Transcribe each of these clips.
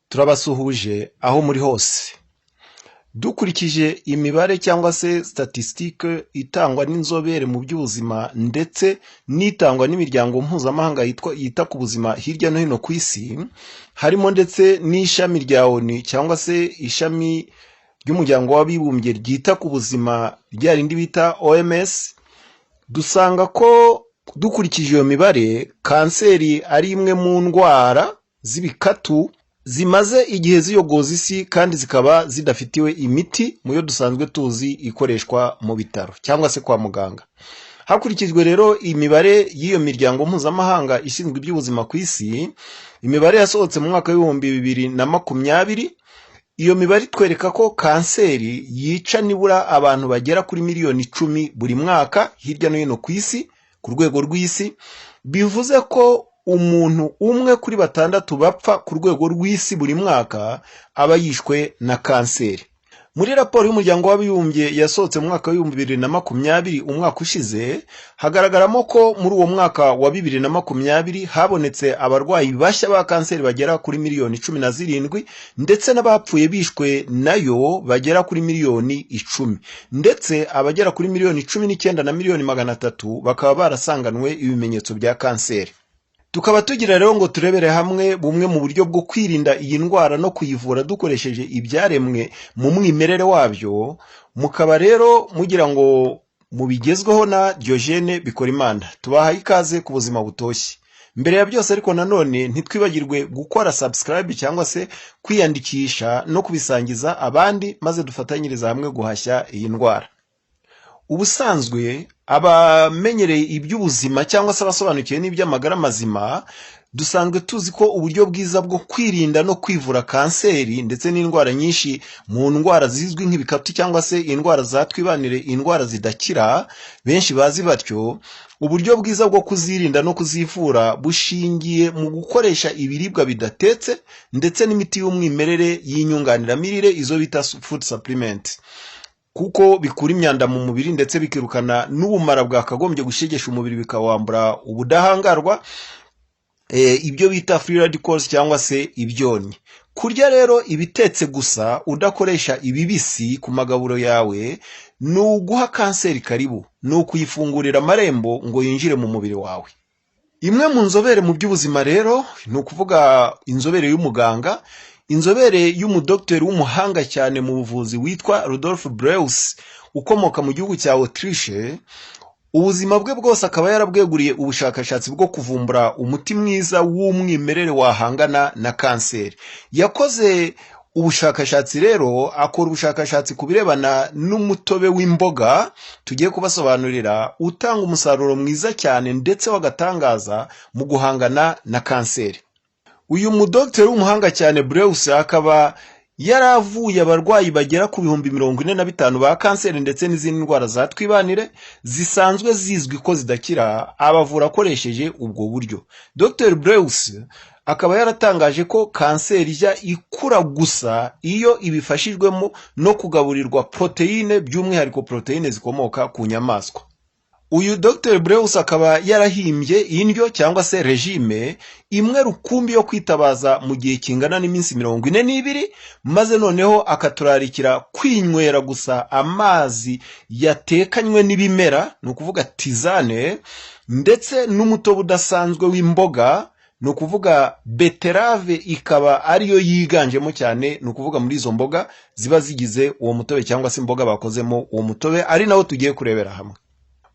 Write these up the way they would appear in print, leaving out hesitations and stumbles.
turabasuhuje aho muri hose. Dukurikije imibare cyangwa se statistique itangwa n'inzobere mu by'ubuzima ndetse n'itangwa n'imiryango mpuzamahanga yita ku buzima hirya no hino ku isi, harimo ndetse n'ishami rya ONU cyangwa se ishami ry'umuryango w'abibumbye ryita ku buzima rya rindi bita OMS, dusanga ko dukurikije iyo mibare kanseri ari imwe mu ndwara z'ibikatu zimaze igihe ziyogoza isi kandi zikaba zidafitiwe imiti mu yo dusanzwe tuzi ikoreshwa mu bitaro cyangwa se kwa muganga. Hakurikijwe rero imibare y'iyo miryango mpuzamahanga ishinzwe iby'ubuzima ku isi, imibare yasohotse mu mwaka w'ibihumbi 2020, iyo mibare itwereka ko kanseri yica nibura abantu bagera kuri miliyoni 10 buri mwaka hirya no hino ku isi ku rwego rw'isi, bivuze ko umuntu umwe kuri 6 bapfa ku rwego rw'isi buri mwaka aba yishwe na kanseri. Muri raporo y'umuryango w'abibumbye yasohotse mu mwaka w'ibihumbi 2020 umwaka ushize, hagaragaramo ko muri uwo mwaka wa 2020 habonetse abarwayi bashya ba kanseri bagera kuri miliyoni 17 ndetse n'abapfuye bishwe nayo bagera kuri miliyoni 10, ndetse abagera kuri miliyoni 19 na miliyoni 300 bakaba barasanganwe ibimenyetso bya kanseri. Tukaba tugira rero ngo turebere hamwe bumwe mu buryo bwo kwirinda iyi ndwara no kuyivura dukoresheje ibyaremwe mu mwimerere wabyo, mukaba rero mugira ngo mubigezweho na Diogene Bikorimana. Tubahaye ikaze ku buzima butoshye. Mbere ya byose ariko nanone ntitwibagirwe gukora subscribe cyangwa se kwiyandikisha no kubisangiza abandi, maze dufatanyiriza hamwe guhashya iyi ndwara. Ubusanzwe abamenyereye iby'ubuzima cyangwa se abasobanukiwe n'iby'amagara mazima, dusanzwe tuzi ko uburyo bwiza bwo kwirinda no kwivura kanseri ndetse n'indwara nyinshi mu ndwara zizwi nk'ibikatu cyangwa se indwara zatwibanire, indwara zidakira benshi bazi batyo, uburyo bwiza bwo kuzirinda no kuzivura bushingiye mu gukoresha ibiribwa bidatetse ndetse n'imiti y'umwimerere y'inyunganiramirire, izo bita food supplement, kuko bikura imyanda mu mubiri ndetse bikirukana n'ubumara bwakagombye gushegesha umubiri bikawambura ubudahangarwa, ibyo bita free radicals cyangwa se ibyonnyi. Kurya rero ibitetse gusa udakoresha ibibisi ku magaburo yawe ni uguha kanseri karibu, ni ukuyifungurira amarembo ngo yinjire mu mubiri wawe. Imwe mu nzobere mu by'ubuzima rero, ni ukuvuga inzobere y'umuganga, inzobere y'umudokiteri w'umuhanga cyane mu buvuzi witwa Rudolf Breus ukomoka mu gihugu cya Autriche, ubuzima bwe bwose akaba yarabweguriye ubushakashatsi bwo kuvumbura umuti mwiza w'umwimerere wahangana na kanseri. Yakoze ubushakashatsi rero, akora ubushakashatsi ku birebana n'umutobe w'imboga tugiye kubasobanurira, utanga umusaruro mwiza cyane ndetse wagatangaza mu guhangana na kanseri. Uyu mudokiteri w'umuhanga cyane Breus akaba yaravuye abarwayi bagera ku 45,000 ba kanseri ndetse n'izindi ndwara zatwibanire zisanzwe zizwi ko zidakira, abavura akoresheje ubwo buryo. Dr. Breus akaba yaratangaje ko kanseri ijya ikura gusa iyo ibifashijwemo no kugaburirwa proteine, by'umwihariko proteine zikomoka ku nyamaswa. Uyu Dr. Breus akaba yarahimbye indyo cyangwa se regime imwe rukumbi yo kwitabaza mu gihe kingana n'iminsi 42, maze noneho akaturarikira kwinywera gusa amazi yatekanywe n'ibimera, ni ukuvuga tisane, ndetse n'umutobe udasanzwe w'imboga, ni ukuvuga beterave ikaba ariyo yiganjemo cyane, ni ukuvuga muri izo mboga ziba zigize uwo mutobe cyangwa se imboga bakozemo uwo mutobe, ari nawo tugiye kurebera hamwe.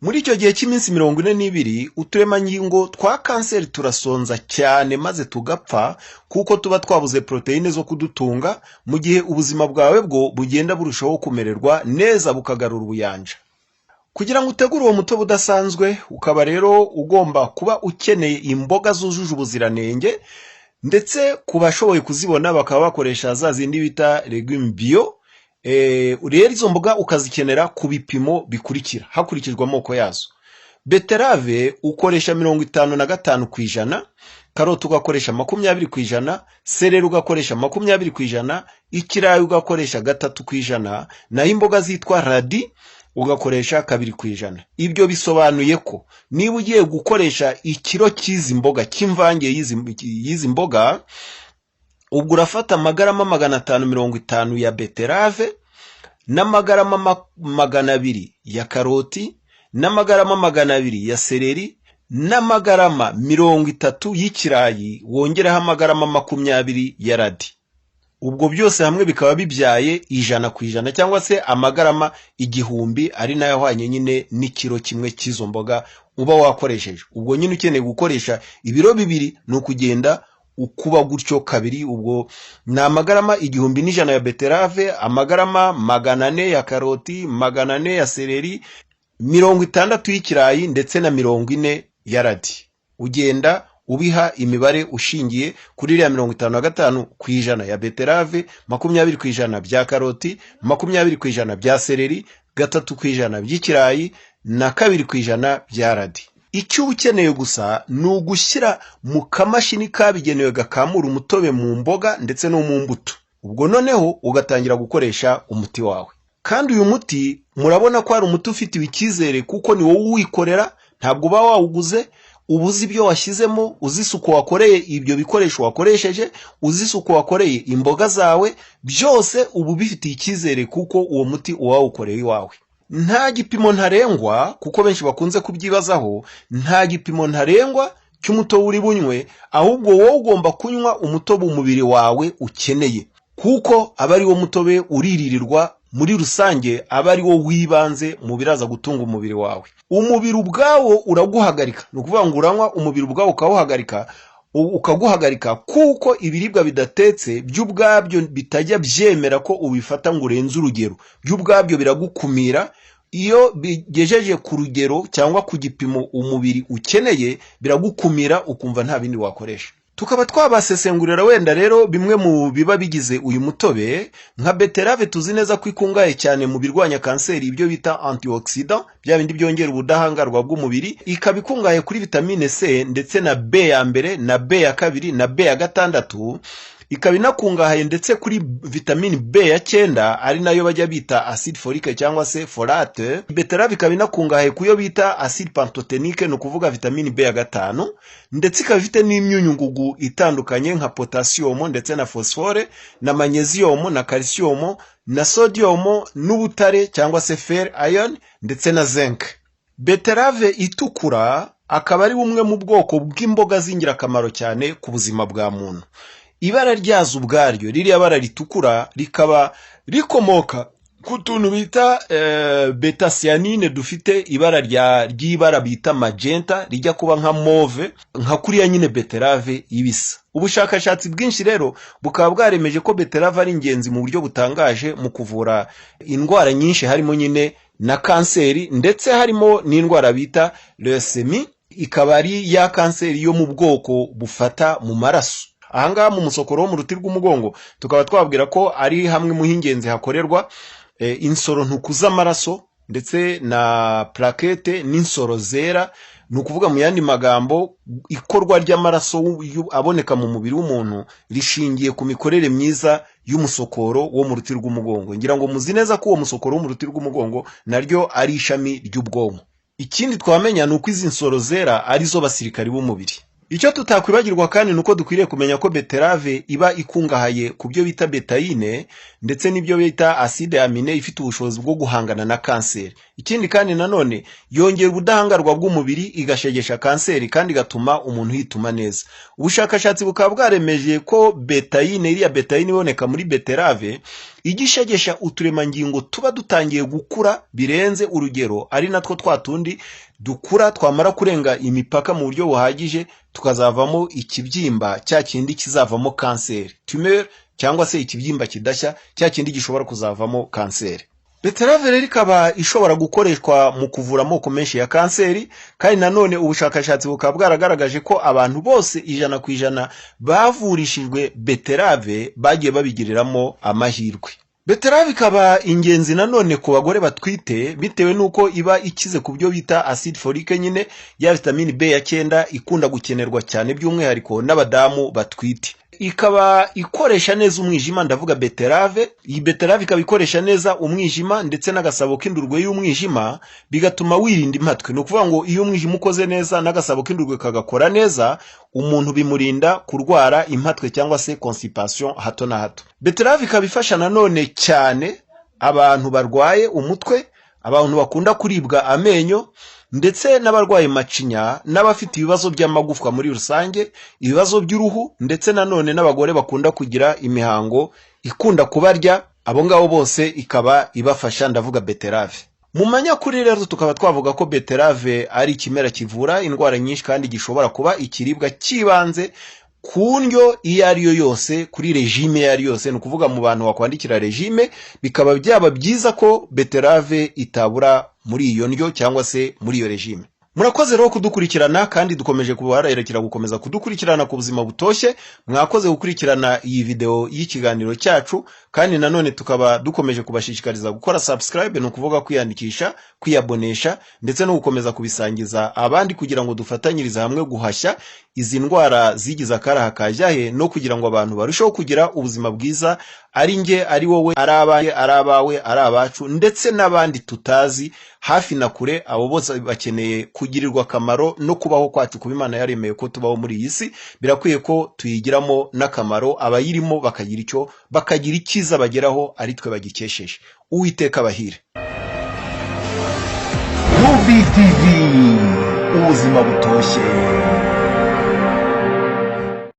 Muri icyo gihe cy'iminsi 42, uturemangingo twa kanseri turasonza cyane maze tugapfa, kuko tuba twabuze proteine zo kudutunga, mu gihe ubuzima bwawe bwo bugenda burushaho kumererwa neza bukagarura ubuyanja. Kugira ngo utegure uwo mutobe udasanzwe, ukaba rero ugomba kuba ukeneye imboga zujuje ubuziranenge, ndetse ku bashoboye kuzibona bakaba bakoresha za zindi bita legume bio. Rero izo mboga ukazikenera ku bipimo bikurikira hakurikijwe amoko yazo. Beterave ukoresha 55%, karoti ugakoresha 20%, sereri ugakoresha 20%, ikirayi ugakoresha 3%, naho imboga zitwa radi ugakoresha 2%. Ibyo bisobanuye ko niba ugiye gukoresha ikiro cy'izi mboga, cy'imvange y'izi mboga, ubwo urafata amagarama 550 ya beterave n'amagarama 200 ya karoti n'amagarama 200 ya seleri n'amagarama 30 y'ikirayi wongeraho amagarama 20 ya radi. Ubwo byose hamwe bikaba bibyaye 100% cyangwa se amagarama 1000, ari nayo ahwanye nyine n'ikiro kimwe cy'izo mboga uba wakoresheje. Ubwo nyine ukeneye gukoresha ibiro 2 ni ukugenda ukuba gutyo kabiri. Ubwo ni amagarama 1100 ya beterave, amagarama 400 ya karoti, 400 ya seleri, 60 y'ikirayi ndetse na 40 ya radi. Ugenda ubiha imibare ushingiye kuri ya 55% ya beterave, 20% bya karoti, 20% bya seleri, 3% by'ikirayi na 2% bya radi. Icyo ukeneye gusa ni ugushyira mu kamashini kabigenewe gakamura umutobe mu mboga ndetse no mu mbuto. Ubwo noneho ugatangira gukoresha umuti wawe. Kandi uyu muti murabona ko ari umuti ufitiwe icyizere kuko ni wowe uwikorera, ntabwo uba wawuguze. Ubuzi ibyo washyizemo, uzisuko wakoreye ibyo bikoresho wakoresheje, uzisuko wakoreye imboga zawe, byose ubu bifitiye icyizere kuko uwo muti uwawukoreye iwawe. Nta gipimo ntarengwa, kuko benshi bakunze kubyibazaho, nta gipimo ntarengwa cy'umutobe uri bunywe, ahubwo wowe ugomba kunywa umutobe umubiri wawe ukeneye, kuko aba ari wo mutobe uriririrwa muri rusange, aba ari wo wibanze mu biraza gutunga umubiri wawe. Umubiri ubwawo uraguhagarika, ni ukuvuga ngo uranywa umubiri ubwawo ukaguhagarika kuko ibiribwa bidatetse by'ubwabyo bitajya byemera ko ubifata ngo urenze urugero, by'ubwabyo biragukumira. Iyo bigejeje ku rugero cyangwa ku gipimo umubiri ukeneye, biragukumira ukumva nta bindi wakoresha. Tukaba twabasesengurira wenda rero bimwe mu biba bigize uyu mutobe. Nka beterave tuzi neza ko ikungahaye cyane mu birwanya kanseri, ibyo bita antioxidant, bya bindi byongera ubudahangarwa bw'umubiri. Ikaba ikungahaye kuri vitamine C ndetse na B ya mbere na B ya kabiri na B ya gatandatu. Ikaba inakungahaye ndetse kuri vitamine B ya 9, ari nayo bajya bita acide folique cyangwa se folate. Beterave ikaba inakungahaye kuyo bita acide pantotenique, no kuvuga vitamine B ya 5, ndetse ikaba ifite n'imyunyungugu itandukanye nka potassium ndetse na phosphore na magnesium na calcium na sodium n'ubutare cyangwa se fer, iron ndetse na zinc. Beterave itukura akaba ari bumwe mu bwoko bw'imboga z'ingirakamaro cyane ku buzima bwa muntu. Ibara ryazo ubwaryo, ririya bara ritukura, rikaba rikomoka ku tuntu bita beta cyanine dufite ibara ry'ibara bita magenta, rijya kuba nka mauve, nka kuriya nyine beterave ibisa. Ubushakashatsi bwinshi rero bukaba bwaremeje ko beterave ari ingenzi mu buryo butangaje mu kuvura indwara nyinshi, harimo nyine na kanseri, ndetse harimo n'indwara bita leucemie, ikaba ari ya kanseri yo mu bwoko bufata mu maraso. Ahangaha mu musokoro wo mu ruti rw'umugongo tukaba twabwira ko ari hamwe mu hingenzi hakorerwa insoro ntukuza amaraso ndetse na plaquette n'insoro zera. Ni ukuvuga mu yandi magambo, ikorwa ry'amaraso aboneka mu mubiri w'umuntu rishingiye ku mikorere myiza y'umusokoro wo mu ruti rw'umugongo. Ngira ngo muzi neza ko uwo musokoro wo mu ruti rw'umugongo naryo ari ishami ry'ubwonko. Ikindi twamenya ni uko izi nsoro zera arizo basirikari b'umubiri. Icyo tutakwibagirwa kandi nuko dukwiriye kumenya ko beterave iba ikungahaye ku byo bita betaine ndetse n'ibyo bita acide amine ifite ubushobozi bwo guhangana na kanseri. Ikindi kandi nanone yongera ubudahangarwa bw'umubiri, igashegesha kanseri kandi gatuma umuntu yituma neza. Ubushakashatsi bukaba bwaremeje ko betaine, iriya betaine iboneka muri beterave, igishegesha uturemangingo tuba dutangiye gukura birenze urugero, ari natwo twatundi dukura twamara kurenga imipaka mu buryo buhagije, tukazavamo ikibyimba, cya kindi kizavamo kanseri, tumeur cyangwa se ikibyimba kidashya, cya kindi gishobora kuzavamo kanseri. Beterave rero ikaba ishobora gukoreshwa mu kuvura amoko menshi ya kanseri, kandi nanone ubushakashatsi bukaba bwaragaragaje ko abantu bose 100% bavurishijwe beterave bagiye babigiriramo amahirwe. Beterave ikaba ingenzi nanone ku bagore batwite, bitewe nuko iba ikize ku byo bita acide folique, nyine ya vitamine B ya 9 ikunda gukenerwa cyane by'umwihariko n'abadamu batwite. ikaba ikoresha neza umwijima, ndavuga beterave. Iyi beterave ikaba ikoresha neza umwijima ndetse n'agasabo k'indurwe y'umwijima, bigatuma wirinda impatwe. Ni ukuvuga ngo iyo umwijima ukoze neza n'agasabo k'indurwe kagakora neza, umuntu bimurinda kurwara impatwe cyangwa se constipation hato na hato. Beterave ikaba ifasha nanone cyane abantu barwaye umutwe, abantu bakunda kuribwa amenyo, ndetse n'abarwaye macinya, n'abafite ibibazo by'amagufwa muri rusange, ibibazo by'uruhu, ndetse nanone n'abagore bakunda kugira imihango ikunda kubarya, abo ngabo bose ikaba ibafasha, ndavuga beterave. Mu manyakuri rero tukaba twavuga ko beterave ari ikimera kivura indwara nyinshi kandi gishobora kuba ikiribwa kibanze ku ndyo iyo ari yo yose, kuri regime iyo ari yose. Ni ukuvuga mu bantu wakwandikira regime, bikaba byaba byiza ko beterave itabura muri iyo ndyo cyangwa se muri iyo regime. Murakoze rero kudukurikirana, kandi dukomeje kubaharekera gukomeza kudukurikirana ku buzima butoshye. Mwakoze gukurikirana iyi video y'ikiganiro cyacu, kandi nanone tukaba dukomeje kubashishikariza gukora subscribe, ni ukuvuga kwiyandikisha, kwiyabonesha, ndetse no gukomeza kubisangiza abandi kugira ngo dufatanyirize hamwe guhashya izi ndwara zigize akaraha kajyahe, no kugira ngo abantu barusheho kugira ubuzima bwiza, ari nge, ari wowe, ari abaye, ari abawe, ari abacu, ndetse n'abandi tutazi hafi na kure. Abo bose bakeneye kugirirwa akamaro no kubaho kwacu kuba Imana yaremeye ko tubaho muri iyi si. Birakwiye ko tuyigiramo n'akamaro, abayirimo bakagira icyiza bageraho, ari twe bagikesheje. Uwiteka bahire. UV TV, ubuzima butoshye.